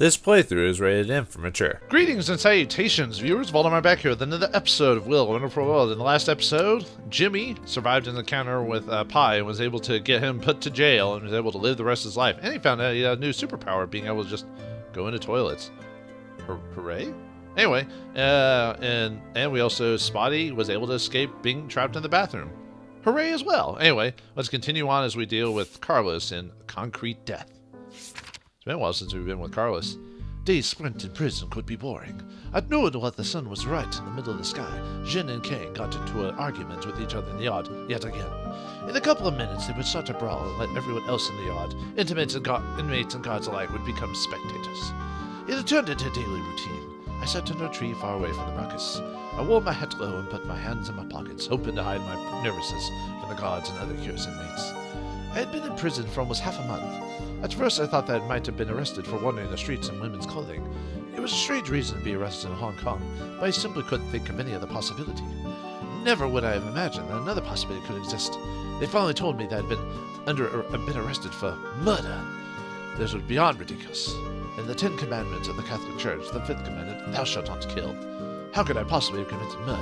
This playthrough is rated M for mature. Greetings and salutations, viewers. Vauldemare back here with another episode of Will, Wonderful World. In the last episode, Jimmy survived an encounter with Pi and was able to get him put to jail and was able to live the rest of his life. And he found out he had a new superpower, being able to just go into toilets. Hooray? Anyway, and we also, Spotty was able to escape being trapped in the bathroom. Hooray as well. Anyway, let's continue on as we deal with Carlos in Concrete Death. It's been a while since we've been with Carlos. Days spent in prison could be boring. At noon, while the sun was right in the middle of the sky, Jin and Kang got into an argument with each other in the yard yet again. In a couple of minutes, they would start to brawl and let everyone else in the yard, inmates and guards alike, would become spectators. It had turned into a daily routine. I sat under a tree far away from the ruckus. I wore my hat low and put my hands in my pockets, hoping to hide my nervousness from the guards and other curious inmates. I had been in prison for almost half a month. At first I thought that I might have been arrested for wandering the streets in women's clothing. It was a strange reason to be arrested in Hong Kong, but I simply couldn't think of any other possibility. Never would I have imagined that another possibility could exist. They finally told me that I'd been arrested for murder. This was beyond ridiculous. In the 10 Commandments of the Catholic Church, the 5th commandment, thou shalt not kill. How could I possibly have committed murder?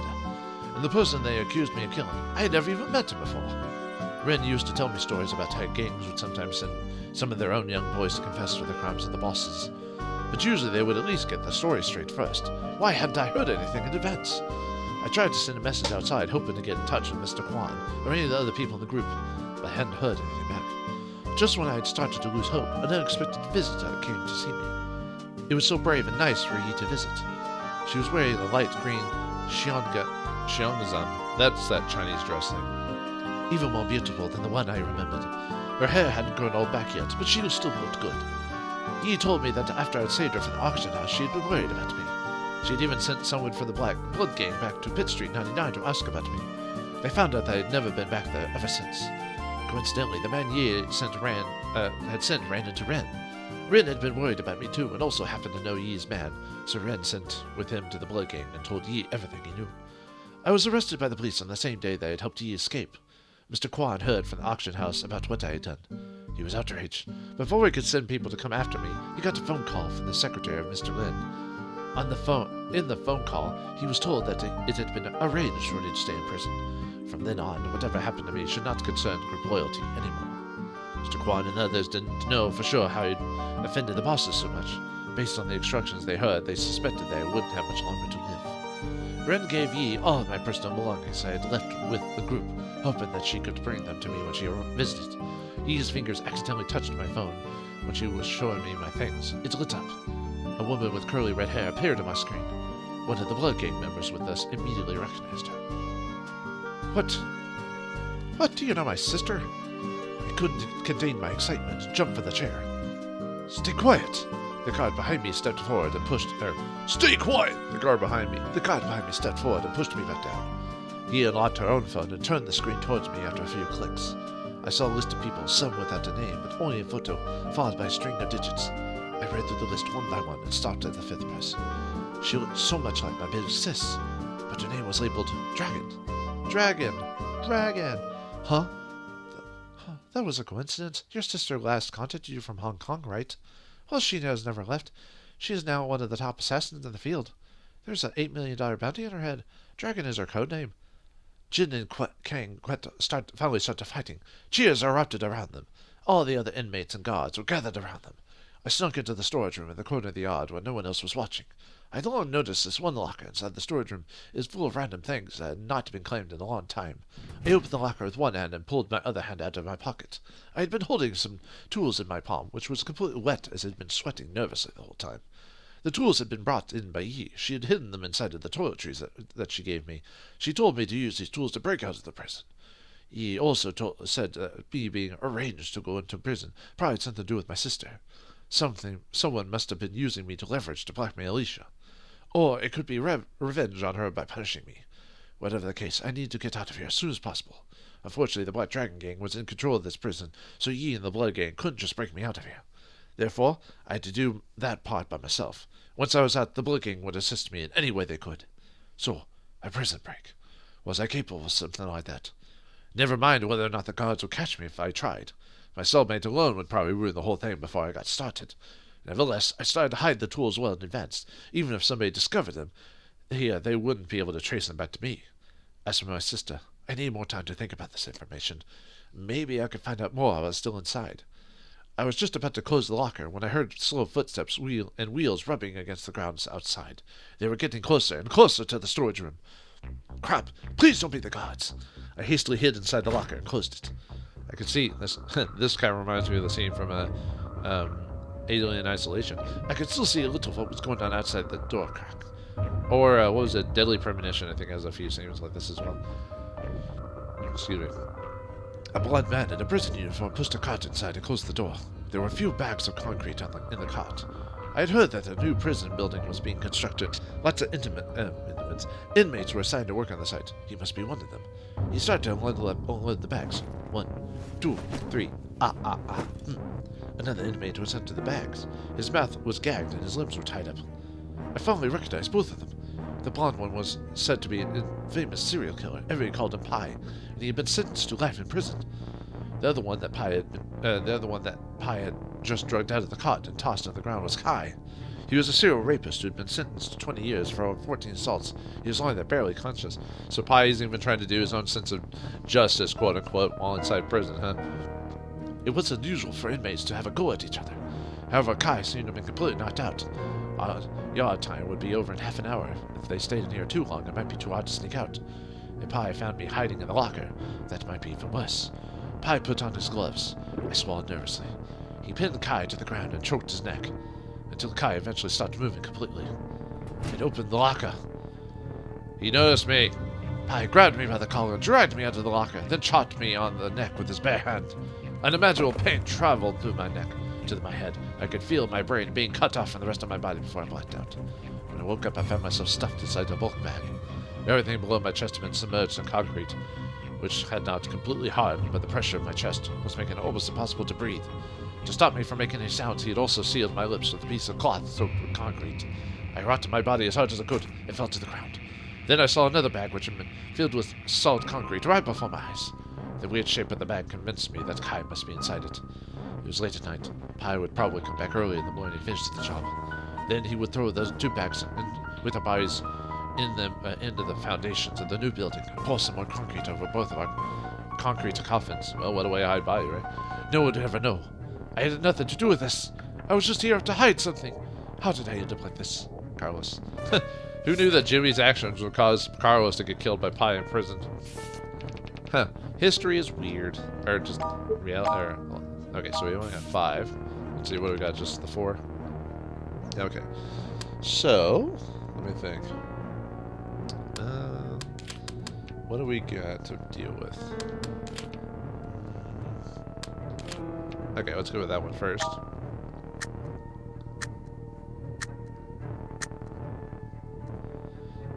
And the person they accused me of killing, I had never even met him before. Ren used to tell me stories about how gangs would sometimes send some of their own young boys to confess to the crimes of the bosses. But usually they would at least get the story straight first. Why hadn't I heard anything in advance? I tried to send a message outside, hoping to get in touch with Mr. Kwan or any of the other people in the group, but I hadn't heard anything back. Just when I had started to lose hope, an unexpected visitor came to see me. It was so brave and nice for Yi to visit. She was wearing a light green xiongzan, that's that Chinese dress thing, even more beautiful than the one I remembered. Her hair hadn't grown all back yet, but she still looked good. Yi told me that after I'd saved her from the auction house, she had been worried about me. She had even sent someone from the Black Blood Gang back to Pitt Street 99 to ask about me. They found out that I had never been back there ever since. Coincidentally, the man Yi had sent ran into Ren. Ren had been worried about me too, and also happened to know Yi's man, so Ren sent with him to the Blood Gang and told Yi everything he knew. I was arrested by the police on the same day that I had helped Yi escape. Mr. Kwan heard from the auction house about what I had done. He was outraged. Before we could send people to come after me, he got a phone call from the secretary of Mr. Lin. In the phone call, he was told that it had been arranged for me to stay in prison. From then on, whatever happened to me should not concern group loyalty anymore. Mr. Kwan and others didn't know for sure how he'd offended the bosses so much. Based on the instructions they heard, they suspected that I wouldn't have much longer to live. Ren gave Yi all of my personal belongings I had left with the group, hoping that she could bring them to me when she visited. Yi's fingers accidentally touched my phone when she was showing me my things. It lit up. A woman with curly red hair appeared on my screen. One of the Blood Gang members with us immediately recognized her. What? Do you know my sister? I couldn't contain my excitement and jumped for the chair. Stay quiet! The guard behind me stepped forward and pushed her. Stay quiet! The guard behind me stepped forward and pushed me back down. Yi unlocked her own phone and turned the screen towards me after a few clicks. I saw a list of people, some without a name, but only a photo, followed by a string of digits. I read through the list one by one and stopped at the 5th person. She looked so much like my big sis, but her name was labeled Dragon. Dragon! Huh? That was a coincidence. Your sister last contacted you from Hong Kong, right? Well, she has never left. She is now one of the top assassins in the field. There's an $8 million bounty on her head. Dragon is her code name. Jin and Kang finally started fighting. Cheers erupted around them. All the other inmates and guards were gathered around them. I snuck into the storage room in the corner of the yard when no one else was watching. I had long noticed this one locker inside the storage room is full of random things that had not been claimed in a long time. I opened the locker with one hand and pulled my other hand out of my pocket. I had been holding some tools in my palm, which was completely wet as I had been sweating nervously the whole time. The tools had been brought in by Yi. She had hidden them inside of the toiletries that she gave me. She told me to use these tools to break out of the prison. Yi also said me being arranged to go into prison probably had something to do with my sister. Someone must have been using me to leverage to blackmail Alicia. Or it could be revenge on her by punishing me. Whatever the case, I need to get out of here as soon as possible. Unfortunately, the Black Dragon Gang was in control of this prison, so Yi and the Blood Gang couldn't just break me out of here. Therefore, I had to do that part by myself. Once I was out, the Blood Gang would assist me in any way they could. So, a prison break. Was I capable of something like that? Never mind whether or not the guards would catch me if I tried. My cellmate alone would probably ruin the whole thing before I got started. Nevertheless, I started to hide the tools well in advance. Even if somebody discovered them, they wouldn't be able to trace them back to me. As for my sister, I need more time to think about this information. Maybe I could find out more while I was still inside. I was just about to close the locker when I heard slow footsteps and wheels rubbing against the ground outside. They were getting closer and closer to the storage room. Crap! Please don't be the guards! I hastily hid inside the locker and closed it. I could see this. This kind of reminds me of the scene from Alien Isolation. I could still see a little of what was going on outside the door crack. Or what was it? Deadly Premonition, I think, has a few scenes like this as well. Excuse me. A blond man in a prison uniform pushed a cart inside and closed the door. There were a few bags of concrete in the cart. I had heard that a new prison building was being constructed. Lots of inmates were assigned to work on the site. He must be one of them. He started to unload the bags. 1, 2, 3. Another inmate was sent to the bags. His mouth was gagged and his limbs were tied up. I finally recognized both of them. The blonde one was said to be a famous serial killer. Everybody called him Pi, and he had been sentenced to life in prison. The other one that Pi had just drugged out of the cart and tossed on the ground was Kai. He was a serial rapist who had been sentenced to 20 years for 14 assaults. He was lying there barely conscious. So Pi has even been trying to do his own sense of justice, quote unquote, while inside prison, huh? It was unusual for inmates to have a go at each other. However, Kai seemed to have been completely knocked out. Yard time would be over in half an hour. If they stayed in here too long, it might be too hard to sneak out. If Pi found me hiding in the locker, that might be even worse. Pi put on his gloves. I swallowed nervously. He pinned Kai to the ground and choked his neck, until Kai eventually stopped moving completely. It opened the locker. He noticed me. Pi grabbed me by the collar and dragged me out of the locker, then chopped me on the neck with his bare hand. Unimaginable pain traveled through my neck to my head. I could feel my brain being cut off from the rest of my body before I blacked out. When I woke up, I found myself stuffed inside a bulk bag. Everything below my chest had been submerged in concrete, which had not completely hardened, but the pressure of my chest was making it almost impossible to breathe. To stop me from making any sounds, he had also sealed my lips with a piece of cloth soaked with concrete. I rotted my body as hard as I could and fell to the ground. Then I saw another bag which had been filled with solid concrete right before my eyes. The weird shape of the bag convinced me that Kai must be inside it. It was late at night. Pi would probably come back early in the morning and finish the job. Then he would throw those 2 bags with our bodies in them into the foundations of the new building and pour some more concrete over both of our concrete coffins. Well, what a way to hide body, right? No one would ever know. I had nothing to do with this. I was just here to hide something. How did I end up like this? Carlos. Who knew that Jimmy's actions would cause Carlos to get killed by Pi in prison? Huh. History is weird. Or just real. Okay, so we only got 5. Let's see, what do we got? Just the 4? Okay. So, let me think. What do we got to deal with? Okay, let's go with that one first.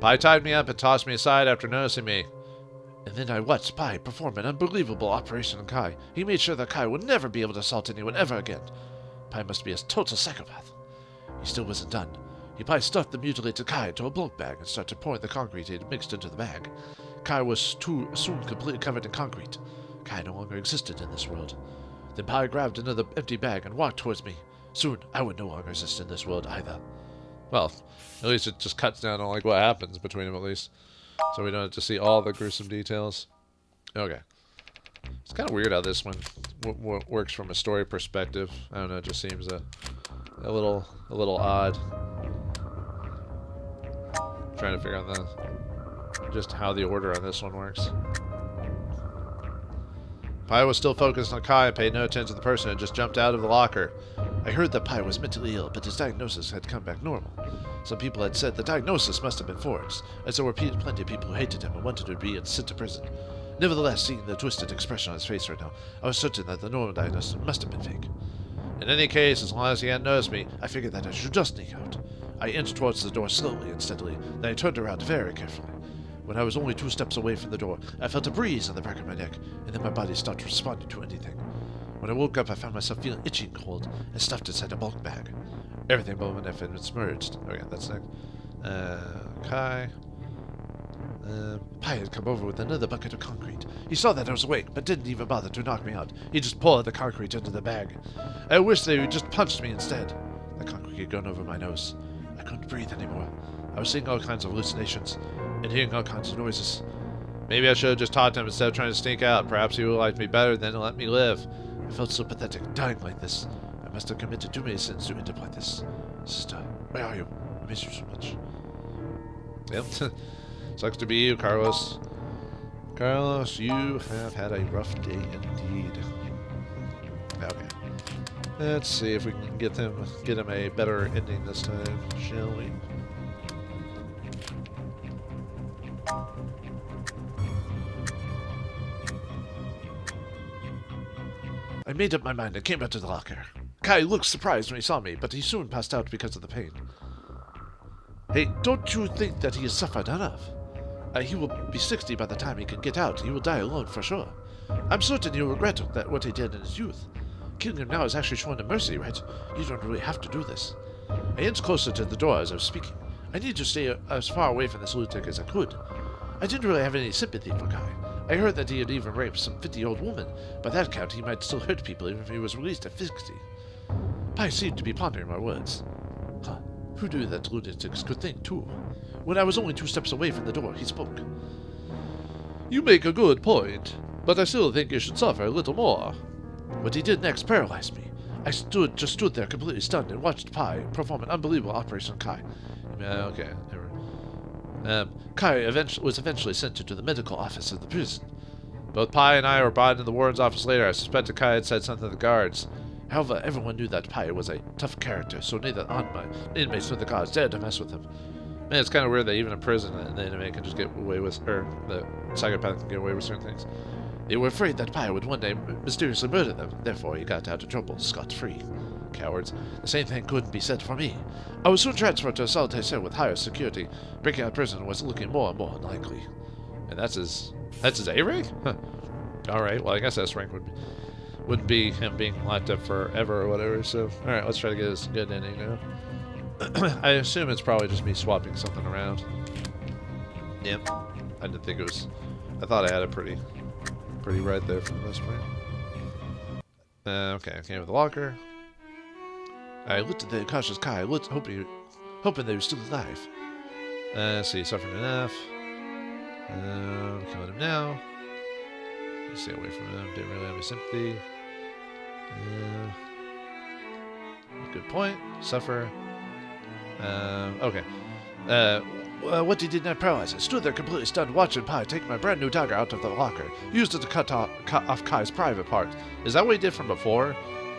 Pi tied me up and tossed me aside after noticing me. And then I watched Pi perform an unbelievable operation on Kai. He made sure that Kai would never be able to assault anyone ever again. Pi must be a total psychopath. He still wasn't done. Pi stuffed the mutilated Kai into a bulk bag and started pouring the concrete he had mixed into the bag. Kai was soon completely covered in concrete. Kai no longer existed in this world. Then Pi grabbed another empty bag and walked towards me. Soon, I would no longer exist in this world either. Well, at least it just cuts down on like what happens between them at least. So we don't have to see all the gruesome details. Okay. It's kind of weird how this one works from a story perspective. I don't know, it just seems a little odd. Trying to figure out just how the order on this one works. Pi was still focused on Kai and paid no attention to the person who just jumped out of the locker. I heard that Pi was mentally ill, but his diagnosis had come back normal. Some people had said the diagnosis must have been forged, as there were plenty of people who hated him and wanted him to be sent to prison. Nevertheless, seeing the twisted expression on his face right now, I was certain that the normal diagnosis must have been fake. In any case, as long as he hadn't noticed me, I figured that I should just sneak out. I inched towards the door slowly and steadily, then I turned around very carefully. When I was only 2 steps away from the door, I felt a breeze on the back of my neck, and then my body stopped responding to anything. When I woke up, I found myself feeling itchy and cold, and stuffed inside a bulk bag. Everything but my neck had been submerged. Okay, that's next. Kai. Pi had come over with another bucket of concrete. He saw that I was awake, but didn't even bother to knock me out. He just poured the concrete into the bag. I wish they had just punched me instead. had gone over my nose. I couldn't breathe anymore. I was seeing all kinds of hallucinations and hearing all kinds of noises. Maybe I should have just talked to him instead of trying to sneak out. Perhaps he would like me better than to let me live. I felt so pathetic, dying like this. I must have committed too many sins to end up like this. Sister, where are you? I miss you so much. Yep. Sucks to be you, Carlos. Carlos, you have had a rough day indeed. Okay. Let's see if we can get him a better ending this time, shall we? I made up my mind and came out to the locker. Kai looked surprised when he saw me, but he soon passed out because of the pain. Hey, don't you think that he has suffered enough? He will be 60 by the time he can get out. He will die alone for sure. I'm certain he'll regret that what he did in his youth. Killing him now is actually showing him mercy, right? You don't really have to do this. I inched closer to the door as I was speaking. I needed to stay as far away from this lunatic as I could. I didn't really have any sympathy for Kai. I heard that he had even raped some 50-year-old woman. By that count, he might still hurt people even if he was released at 60. Pai seemed to be pondering my words. Huh. Who knew that lunatics could think, too? When I was only 2 steps away from the door, he spoke. You make a good point, but I still think you should suffer a little more. What he did next paralyzed me. I just stood there completely stunned and watched Pai perform an unbelievable operation on Kai. Okay, Kai was eventually sent into the medical office of the prison. Both Pai and I were brought into the warden's office later. I suspected Kai had said something to the guards. However, everyone knew that Pai was a tough character, so neither inmates nor the guards dared to mess with him. Man, it's kind of weird that even in prison, the inmate can just get away with, or the psychopath can get away with certain things. They were afraid that Pai would one day mysteriously murder them. Therefore, he got out of trouble scot-free. Cowards. The same thing couldn't be said for me. I was soon transferred to a solitary cell with higher security. Breaking out of prison was looking more and more unlikely. And that's his A rank? Huh. Alright, well I guess S rank would be him being locked up forever or whatever, so alright, let's try to get this good ending now. I assume it's probably just me swapping something around. Yep. I didn't think it was... I thought I had it pretty right there for the most part. Okay, I came with the locker. I looked at the unconscious Kai, hoping they were still alive. Let's see, suffering enough. Killing him now. Stay away from him, didn't really have any sympathy. Good point. Suffer. Okay. What he did not paralyze. I stood there completely stunned, watching Pai take my brand new dagger out of the locker, used it to cut off Kai's private part. Is that what he did from before?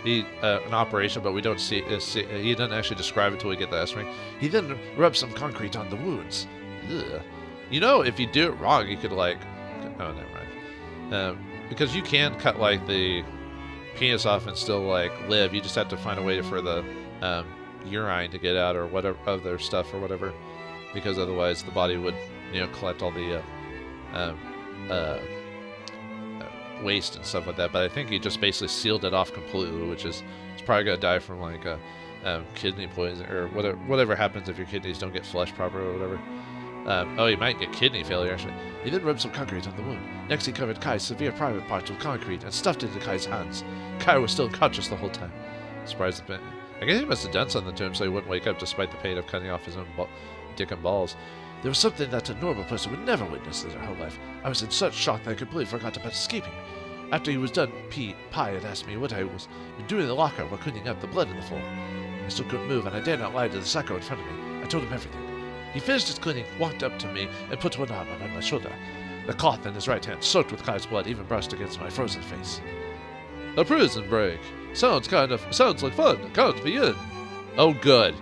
An operation, but we don't see. He doesn't actually describe it until we get the S rank. He then rubbed some concrete on the wounds. Ugh. You know, if you do it wrong, you could like. Oh, never mind. Because you can cut like the penis off and still like live. You just have to find a way for the urine to get out or whatever other stuff or whatever. Because otherwise the body would, collect all the waste and stuff like that. But I think he just basically sealed it off completely, which is it's probably gonna die from like kidney poison or whatever happens if your kidneys don't get flushed properly or whatever. Oh, he might get kidney failure actually. He then rubbed some concrete on the wound. Next, he covered Kai's severe private parts with concrete and stuffed it into Kai's hands. Kai was still unconscious the whole time. Surprised the pain. I guess he must have done something to him so he wouldn't wake up despite the pain of cutting off his own dick and balls. There was something that a normal person would never witness in their whole life. I was in such shock that I completely forgot about escaping. After he was done, Pai had asked me what I was doing in the locker while cleaning up the blood in the floor. I still couldn't move, and I dared not lie to the psycho in front of me. I told him everything. He finished his cleaning, walked up to me, and put one arm around my shoulder. The cloth in his right hand, soaked with Kai's blood, even brushed against my frozen face. A prison break. Sounds like fun. Count me in. Oh, good.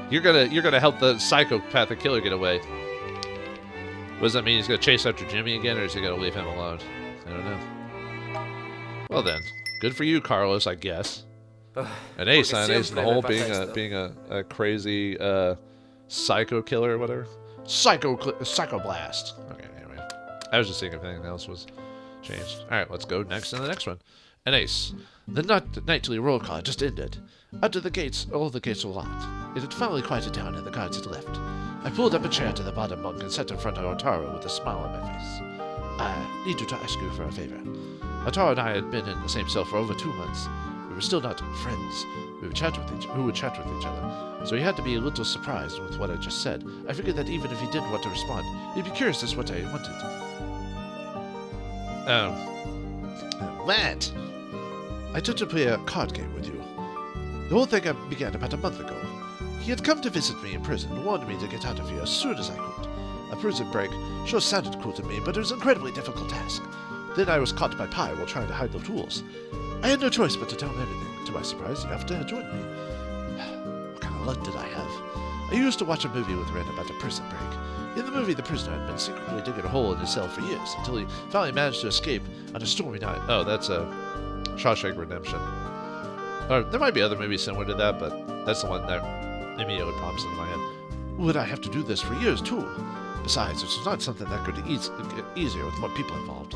You're gonna help the psychopathic killer get away. What does that mean? He's gonna chase after Jimmy again, or is he gonna leave him alone? I don't know. Well then, good for you, Carlos, I guess. An ace on ace in the hole, being a crazy psycho killer or whatever. Psychoblast. Okay, anyway. I was just seeing if anything else was changed. Alright, let's go next in the next one. An ace. The nightly roll call just ended. Out of the gates, all the gates were locked. It had finally quieted down and the guards had left. I pulled up a chair to the bottom bunk and sat in front of Otaro with a smile on my face. I need to ask you for a favor. Otaro and I had been in the same cell for over 2 months. We were still not friends who would chat with each other. So he had to be a little surprised with what I just said. I figured that even if he didn't want to respond, he'd be curious as to what I wanted. What? I took to play a card game with you. The whole thing began about a month ago. He had come to visit me in prison and wanted me to get out of here as soon as I could. A prison break sure sounded cool to me, but it was an incredibly difficult task. Then I was caught by Pi while trying to hide the tools. I had no choice but to tell him everything. To my surprise, he offered to join me. What kind of luck did I have? I used to watch a movie with Ren about a prison break. In the movie, the prisoner had been secretly digging a hole in his cell for years until he finally managed to escape on a stormy night. Oh, that's a Shawshank Redemption. Or there might be other movies similar to that, but that's the one that immediately pops into my head. Would I have to do this for years, too? Besides, it was not something that could get easier with more people involved.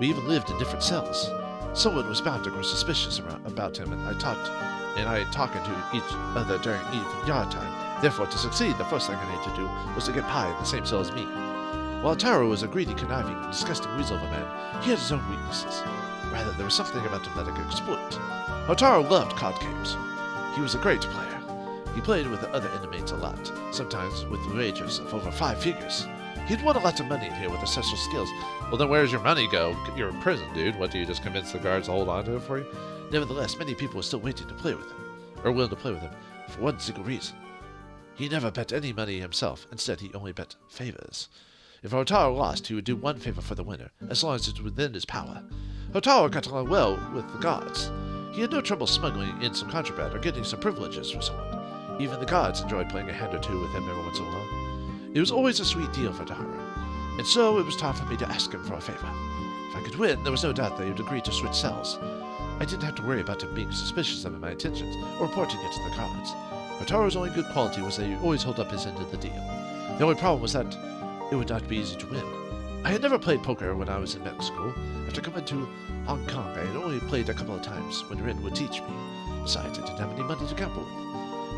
We even lived in different cells. Someone was bound to grow suspicious about him, and I talked to each other during even yard time. Therefore, to succeed, the first thing I needed to do was to get Pi in the same cell as me. While Taro was a greedy, conniving, and disgusting weasel of a man, he had his own weaknesses. Rather, there was something about him that I could exploit. Taro loved card games. He was a great player. He played with the other inmates a lot, sometimes with wagers of over 5 figures. He'd won a lot of money in here with his special skills. Well, then where's your money go? You're in prison, dude. What, do you just convince the guards to hold on to it for you? Nevertheless, many people were still waiting to play with him, or willing to play with him, for one single reason. He never bet any money himself. Instead, he only bet favors. If Hotaru lost, he would do one favor for the winner, as long as it was within his power. Hotaru got along well with the guards. He had no trouble smuggling in some contraband or getting some privileges for someone. Even the guards enjoyed playing a hand or two with him every once in a while. It was always a sweet deal for Hotaru, and so it was time for me to ask him for a favor. If I could win, there was no doubt that he would agree to switch cells. I didn't have to worry about him being suspicious of my intentions or reporting it to the guards. Hotaru's only good quality was that he always held up his end of the deal. The only problem was that it would not be easy to win. I had never played poker when I was in medical school. After coming to Hong Kong, I had only played a couple of times when Ren would teach me. Besides, I didn't have any money to gamble with.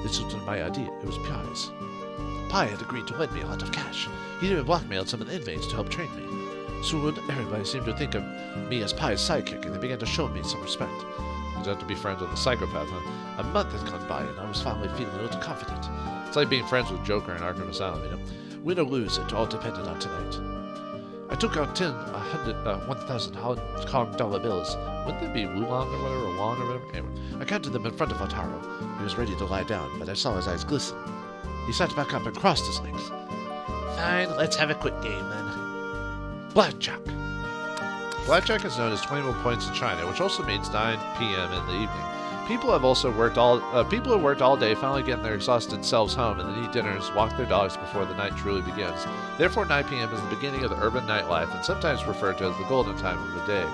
This wasn't my idea, it was Pi's. Pi had agreed to lend me a lot of cash. He even blackmailed some of the inmates to help train me. Soon, everybody seemed to think of me as Pi's sidekick, and they began to show me some respect. You have to be friends with a psychopath, huh? A month had gone by, and I was finally feeling a little confident. It's like being friends with Joker in Arkham Asylum, you know? Win or lose, it all depended on tonight. I took out 1,000 Hong Kong dollar bills. Wouldn't they be Wulong or whatever, or Wong or whatever? Anyway, I counted them in front of Hotaru. He was ready to lie down, but I saw his eyes glisten. He sat back up and crossed his legs. Fine, let's have a quick game then. Blackjack. Blackjack is known as 21 points in China, which also means 9 p.m. in the evening. People who worked all day finally getting their exhausted selves home and then eat dinners, walk their dogs before the night truly begins. Therefore, 9 p.m. is the beginning of the urban nightlife and sometimes referred to as the golden time of the day.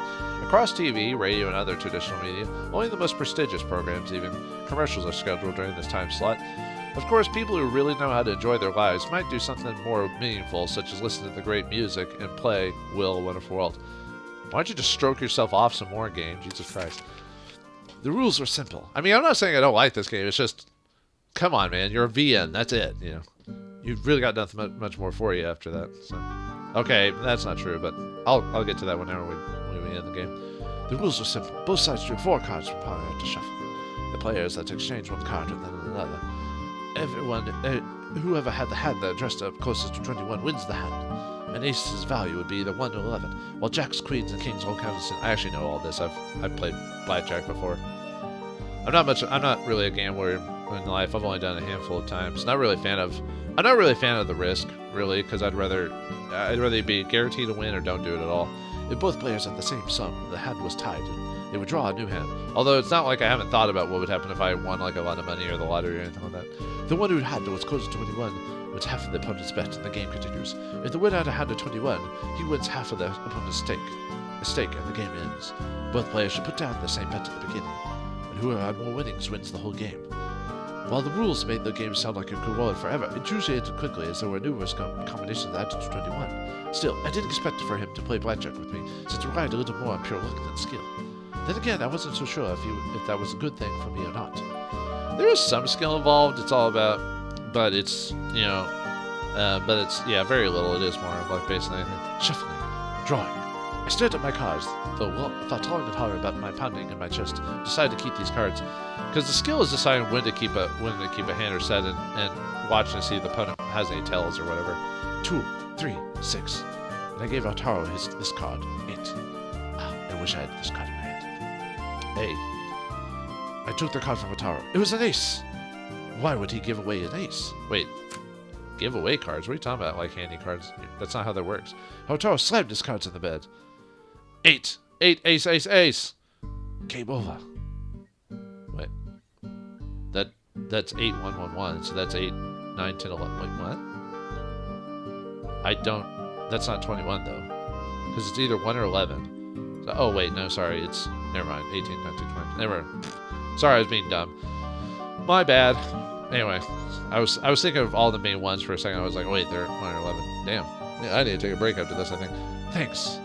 Across TV, radio, and other traditional media, only the most prestigious programs, even commercials, are scheduled during this time slot. Of course, people who really know how to enjoy their lives might do something more meaningful, such as listen to the great music and play Will, A Wonderful World. Why don't you just stroke yourself off some more, game? Jesus Christ. The rules are simple. I mean, I'm not saying I don't like this game. It's just, come on, man. You're a VN. That's it. You know, you've really got nothing much more for you after that. So, okay, that's not true, but I'll get to that whenever we end the game. The rules are simple. Both sides drew 4 cards from power to shuffle. The players had to exchange one card and then another. Whoever had the hand that dressed up closest to 21 wins the hand. An ace's value would be either 1 or 11, while jacks, queens, and kings all counted as... I actually know all this. I've played blackjack before. I'm not really a gambler in life. I've only done it a handful of times. I'm not really a fan of the risk, really, because I'd rather be guaranteed to win or don't do it at all. If both players had the same sum, the hand was tied, and they would draw a new hand. Although it's not like I haven't thought about what would happen if I won like a lot of money or the lottery or anything like that. The one who had was close to 21 wins half of the opponent's bet, and the game continues. If the winner had a hand of 21, he wins half of the opponent's stake, and the game ends. Both players should put down the same bet at the beginning, and whoever had more winnings wins the whole game. While the rules made the game sound like it could go on forever, it usually ended quickly as there were numerous combinations that added to 21. Still, I didn't expect for him to play blackjack with me, since it relied a little more on pure luck than skill. Then again, I wasn't so sure if that was a good thing for me or not. There is some skill involved, it's all about, but it's, very little. It is more of luck based than anything. Shuffling, drawing, I stared at my cards, though thought long and hard about my pounding in my chest. Decided to keep these cards, because the skill is deciding when to keep a hand or set and watching to see if the opponent has any tells or whatever. 2, 3, 6. And I gave Otaro this card, 8. I wish I had this card in my hand. A. I took the card from Otaro. It was an ace. Why would he give away an ace? Wait, give away cards? What are you talking about? Like handy cards? That's not how that works. Otaro slammed his cards in the bed. 8. 8, ace, ace, ace. Game over. Wait. That's 8, 1, 1, 1. So that's 8, 9, 10, 11. Wait, what? I don't... That's not 21, though. Because it's either 1 or 11. So, oh, wait, no, sorry. It's... Never mind. 18, 19, 20. Never mind. Sorry, I was being dumb. My bad. Anyway, I was thinking of all the main ones for a second. I was like, wait, they're 1 or 11. Damn. Yeah, I need to take a break after this, I think. Thanks.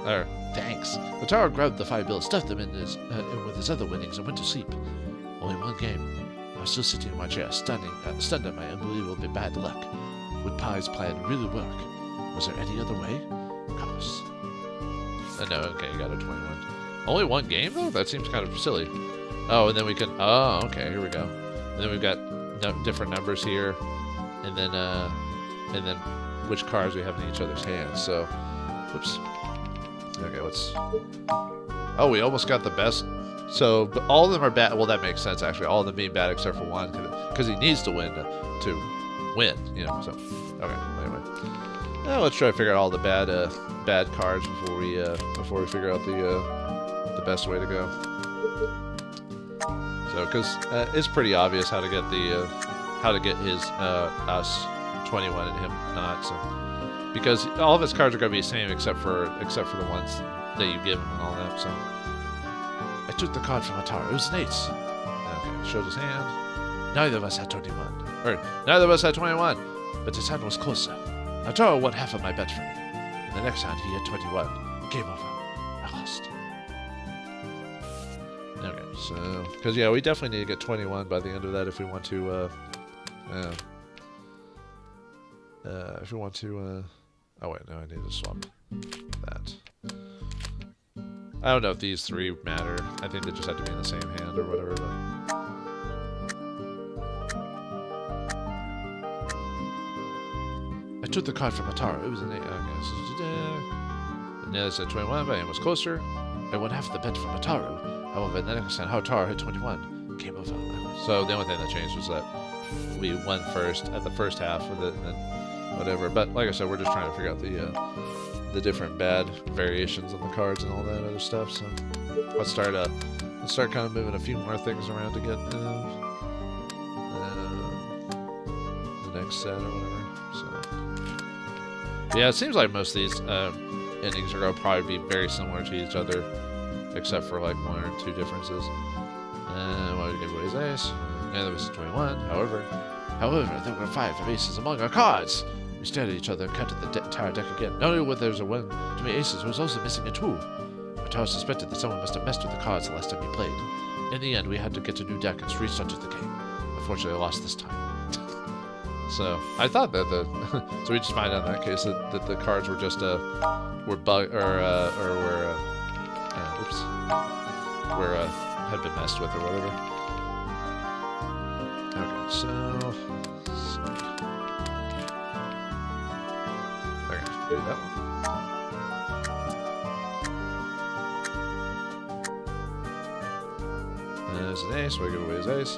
Thanks. Otaro grabbed the 5 bills, stuffed them in with his other winnings, and went to sleep. Only one game. I was still sitting in my chair, stunned at my unbelievably bad luck. Would Pie's plan really work? Was there any other way? Of course. No, okay, you got a 21. Only one game, though? That seems kind of silly. Oh, and then we can... Oh, okay, here we go. And then we've got different numbers here. And then which cards we have in each other's hands. So, whoops. Okay, let's... Oh, we almost got the best. So, but all of them are bad. Well, that makes sense, actually. All of them being bad except for one. Because he needs to win to win, you know. So, okay, anyway. Now let's try to figure out all the bad cards before we figure out the best way to go. So, because it's pretty obvious how to get his us 21 and him not. So, because all of his cards are going to be the same except for the ones that you give him and all that. So, I took the card from Otaro. It was an ace. Okay, showed his hand. Neither of us had 21. Or neither of us had 21, but his hand was closer. Otaro won half of my bet for me. In the next hand, he had 21. Game over. I lost. Okay, so... Because, yeah, we definitely need to get 21 by the end of that if we want to, if we want to, oh, wait, no, I need to swap that. I don't know if these 3 matter. I think they just have to be in the same hand or whatever, but... I took the card from Otaro. It was an 8. Okay, so... said 21, but it was closer. I won half the bet from Otaro. However, in the next hand, Otaro had 21. Game over. So the only thing that changed was that we won first at the first half of it, and then whatever. But like I said, we're just trying to figure out the different bad variations on the cards and all that other stuff. So let's start kind of moving a few more things around to get the next set or whatever. So yeah, it seems like most of these endings are going to probably be very similar to each other, except for like 1 or 2 differences. Why would we give away his ace? Neither of us is 21. However, there were 5 aces among our cards. We stared at each other and counted the entire deck again. Not only was there a 1 too many aces, there was also missing a 2. Otaro suspected that someone must have messed with the cards the last time we played. In the end, we had to get a new deck and restart the game. Unfortunately, I lost this time. So I thought that so we just find out in that case that the cards were just were bug or were had been messed with or whatever. Okay, so okay, do that one. There's an ace. We give away his ace.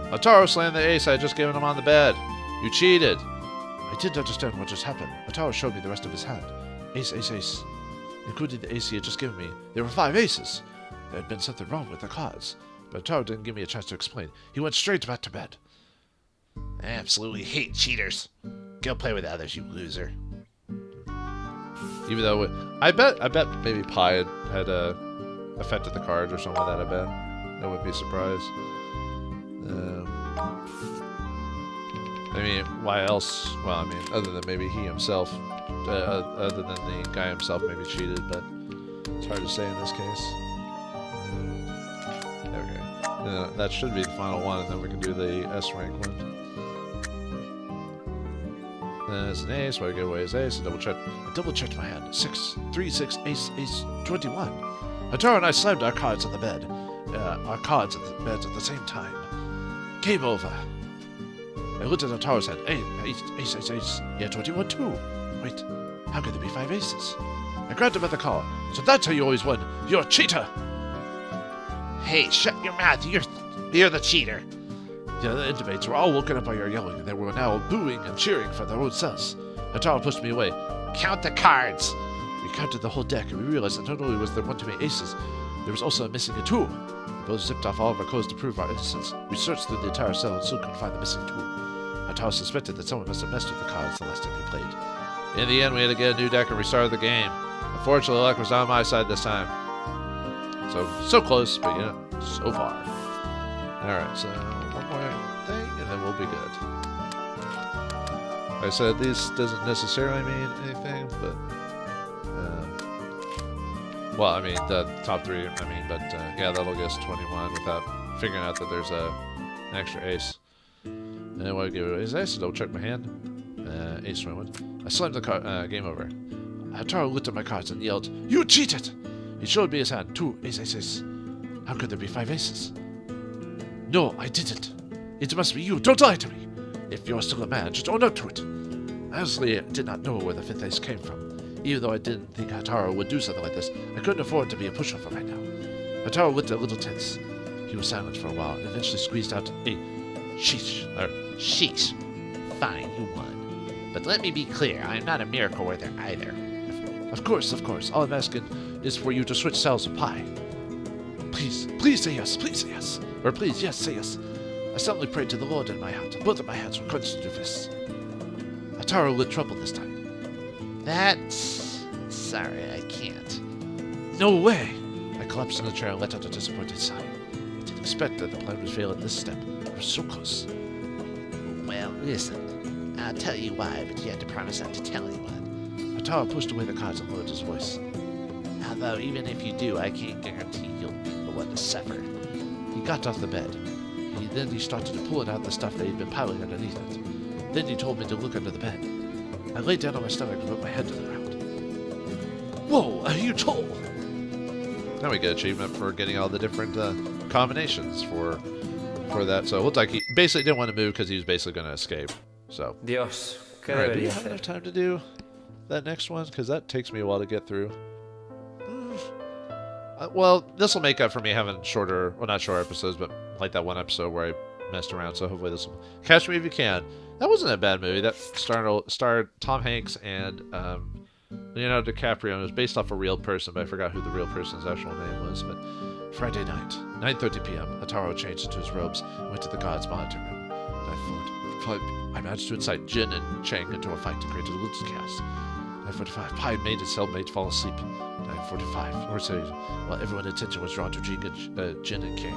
Otaro slammed the ace I had just given him on the bed. You cheated. I didn't understand what just happened. Otaro showed me the rest of his hand. Ace, ace, ace. Including the ace he had just given me, there were 5 aces. There had been something wrong with the cards, but Otaro didn't give me a chance to explain. He went straight back to bed. I absolutely hate cheaters. Go play with others, you loser. Even though I bet maybe Pi had affected the cards or something like that. I bet I wouldn't be surprised. I mean, why else? Well, I mean, other than maybe he himself, other than the guy himself maybe cheated, but it's hard to say in this case. Okay. That should be the final one, and then we can do the S rank one. There's an ace. Why give away his ace? I double checked my hand. 6, 3, 6, ace, ace, 21. Hataro and I slammed our cards on the bed. Our cards at the beds at the same time. Game over. I looked at Hataro's hand. Ace, ace, ace. Yeah, 21 too. Wait, how could there be 5 aces? I grabbed him at the collar. So that's how you always won. You're a cheater. Hey, shut your mouth. You're the cheater. The other intimates were all woken up by your yelling, and they were now booing and cheering for their own cells. Hataro pushed me away. Count the cards. We counted the whole deck, and we realized that not only was there one too many aces, there was also missing a 2. We both zipped off all of our clothes to prove our innocence. We searched through the entire cell and still couldn't find the missing 2. Hataro suspected that someone must have messed with the cards the last time he played. In the end, we had to get a new deck and restart the game. Unfortunately, luck was on my side this time. So close, but so far. Alright, so one more thing, and then we'll be good. Like I said, this doesn't necessarily mean anything, but... well, I mean, the top 3, but yeah, that'll get us 21 without figuring out that there's an extra ace. And I want to give it his ace, so double check my hand. Ace 21. I slammed the card, game over. Hataro looked at my cards and yelled, "You cheated!" He showed me his hand. 2 ace, ace, ace. How could there be 5 aces? No, I didn't. It must be you. Don't lie to me. If you're still a man, just own up to it. Honestly, I did not know where the 5th ace came from. Even though I didn't think Hataro would do something like this, I couldn't afford to be a pushover right now. Hataro looked a little tense. He was silent for a while and eventually squeezed out a sheesh. Sheesh. Fine, you won. But let me be clear, I am not a miracle worker either. Of course. All I'm asking is for you to switch cells with Pi. Please say yes. Please say yes. Or please, yes, say yes. I suddenly prayed to the Lord in my heart. Both of my hands were clenched into fists. Hataro looked troubled this time. That's... sorry, I can't. No way! I collapsed in the chair and let out a disappointed sigh. I didn't expect that the plan would fail at this step. It was so close. Well, listen. I'll tell you why, but you have to promise not to tell anyone. Hataro pushed away the cards and lowered his voice. Although, even if you do, I can't guarantee you'll be the one to suffer. He got off the bed. Then he started to pull out the stuff that he'd been piling underneath it. Then he told me to look under the bed. I laid down on my stomach and put my head to the ground. Whoa, a huge hole! Now we get achievement for getting all the different combinations for that. So it looked like he basically didn't want to move because he was basically going to escape. So. Dios, ¿qué Alright, do you debería have hacer? enough time to do that next one? Because that takes me a while to get through. Well, this will make up for me having shorter, well, not short episodes, but like that one episode where I messed around. So hopefully this will catch me if you can. That wasn't a bad movie. That starred Tom Hanks and Leonardo DiCaprio. And it was based off a real person, but I forgot who the real person's actual name was. But Friday night, 9:30 p.m., Hataro changed into his robes and went to the god's monitor room. I managed to incite Jin and Chang into a fight to create a little chaos. 9:45, Pi made his cellmate fall asleep. 9:45, or so, while everyone's attention was drawn to Jin and Kang,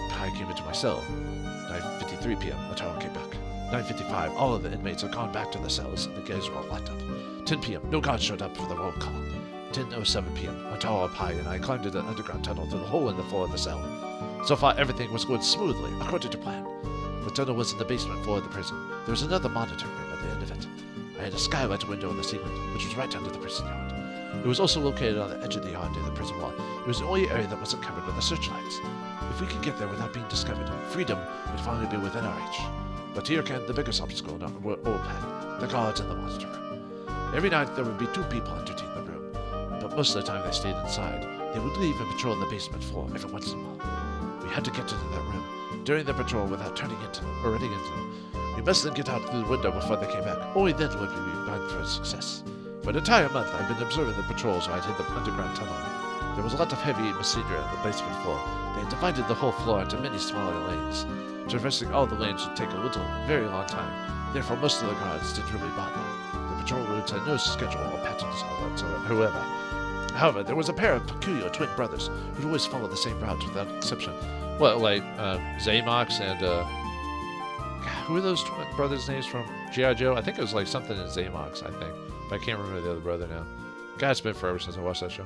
Pi came into my cell. 9:53 p.m., Hataro came back. 9:55, all of the inmates had gone back to the cells, and the gates were all locked up. 10 p.m., no guards showed up for the roll call. 10:07 p.m., Hataro, Pi, and I climbed into the underground tunnel through the hole in the floor of the cell. So far, everything was going smoothly, according to plan. The tunnel was in the basement floor of the prison. There was another monitor room at the end of it. I had a skylight window in the ceiling, which was right under the prison yard. It was also located on the edge of the yard near the prison wall. It was the only area that wasn't covered with the searchlights. If we could get there without being discovered, freedom would finally be within our reach. But here came the biggest obstacle in our old plan, the guards in the monitor room. Every night there would be 2 people entertaining the room, but most of the time they stayed inside. They would leave and patrol the basement floor every once in a while. We had to get into that room during the patrol without turning into them or running into them. We must then get out through the window before they came back. Only then would we be bound for success. For an entire month, I've been observing the patrols while I'd hit the underground tunnel. There was a lot of heavy machinery on the basement floor. They had divided the whole floor into many smaller lanes. Traversing all the lanes would take a very long time. Therefore, most of the guards didn't really bother. The patrol routes had no schedule or patterns whatsoever. However, there was a pair of peculiar twin brothers who'd always follow the same route without exception. Well, like Zamox and who are those twin brothers' names from G.I. Joe? I think it was like something in Zamox, I think. But I can't remember the other brother now. God, it's been forever since I watched that show.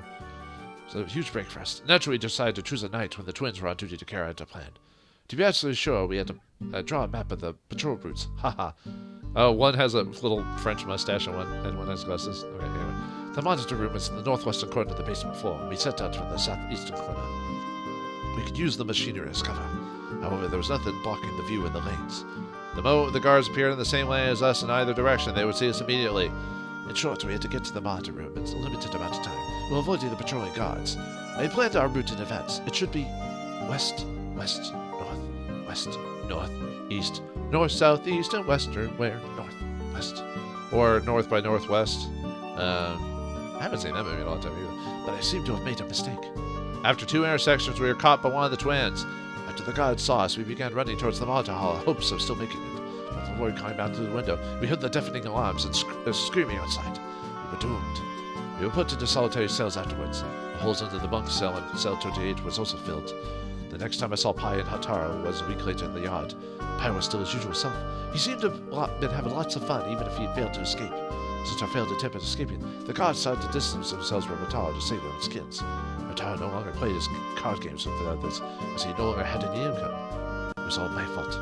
So a huge break for us. Naturally, we decided to choose a night when the twins were on duty to carry out our plan. To be absolutely sure, we had to draw a map of the patrol routes. Haha. Oh, one has a little French mustache and one has glasses. Okay, anyway. The monitor room is in the northwestern corner of the basement floor. We set out from the southeastern corner. We could use the machinery as cover. However, there was nothing blocking the view in the lanes. The moment the guards appeared in the same lane as us in either direction, they would see us immediately. In short, we had to get to the monitor room in a limited amount of time, while avoiding the patrolling guards. I had planned our route in advance. It should be west, west, north, west, north, east, north, south, east, and western, where north, west. Or north by northwest. I haven't seen that movie in a long time either, but I seem to have made a mistake. After 2 intersections, we were caught by one of the twins. After the guards saw us, we began running towards the monitor hall in hopes of still making it. But before we climbed out through the window, we heard the deafening alarms and screaming outside. We were doomed. We were put into solitary cells afterwards. The holes under the bunk cell in cell 28 was also filled. The next time I saw Pai and Hataro was a week later in the yard. Pai was still his usual self. He seemed to have been having lots of fun, even if he had failed to escape. Since our failed attempt at escaping, the guards started to distance themselves from Hataro to save their own skins. Hataro no longer played his card games with the others, as he no longer had any income. It was all my fault.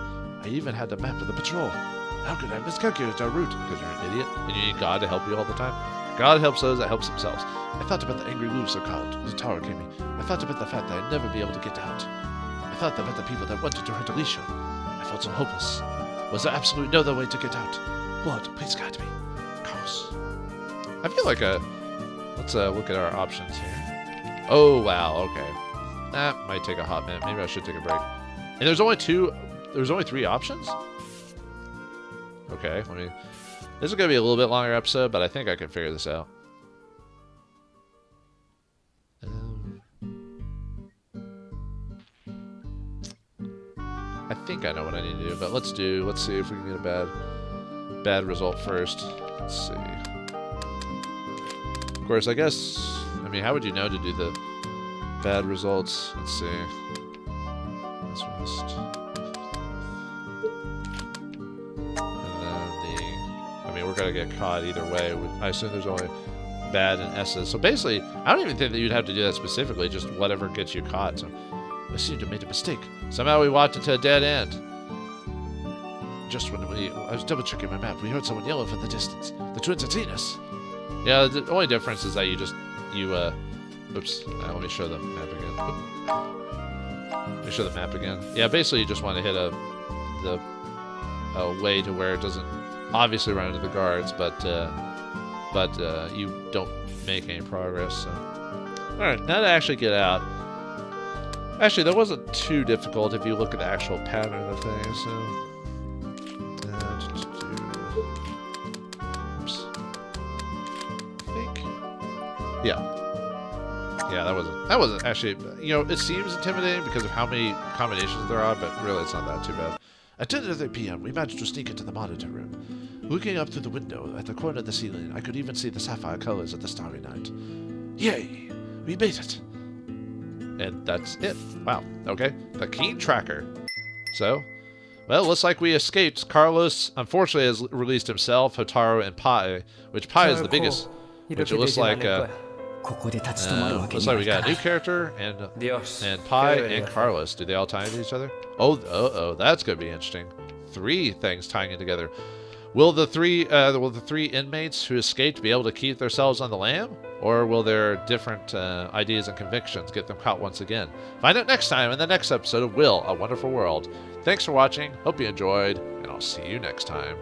I even had a map of the patrol. How could I miscalculate our route? Because you're an idiot, and you need God to help you all the time? God helps those that help themselves. I thought about the angry wolves so called Hataro gave me. I thought about the fact that I'd never be able to get out. I thought about the people that wanted to hurt Alicia. I felt so hopeless. Was there absolutely no other way to get out? Lord, please guide me. I feel like let's look at our options here. Oh wow, okay. That might take a hot minute. Maybe I should take a break. And there's only 3 options? Okay, this is gonna be a little bit longer episode, but I think I can figure this out. I think I know what I need to do, but let's see if we can get a bad result first. Let's see. Of course, I guess, how would you know to do the bad results? Let's see. And then we're going to get caught either way. I assume there's only bad and S's. So basically, I don't even think that you'd have to do that specifically, just whatever gets you caught. So I seem to have made a mistake. Somehow we walked into a dead end. Just when I was double checking my map, we heard someone yelling from the distance. The twins had seen us. Yeah, the only difference is that oops. Let me show the map again. Let me show the map again. Yeah, basically you just want to hit a way to where it doesn't obviously run into the guards, but you don't make any progress. So. All right, now to actually get out. Actually, that wasn't too difficult if you look at the actual pattern of things. So. Yeah, that wasn't actually, it seems intimidating because of how many combinations there are, but really it's not that too bad. At 10:30 p.m., we managed to sneak into the monitor room. Looking up through the window at the corner of the ceiling, I could even see the sapphire colors of the starry night. Yay! We made it! And that's it. Wow. Okay. The keen tracker. So, well, looks like we escaped. Carlos, unfortunately, has released himself, Hotaru, and Pai, which Pai is the biggest, which it looks like... looks like we got a new character and Pai and Carlos. Do they all tie into each other? Oh, that's gonna be interesting. 3 things tying in together. Will the 3 inmates who escaped be able to keep themselves on the lam, or will their different ideas and convictions get them caught once again? Find out next time in the next episode of Will: A Wonderful World. Thanks for watching. Hope you enjoyed, and I'll see you next time.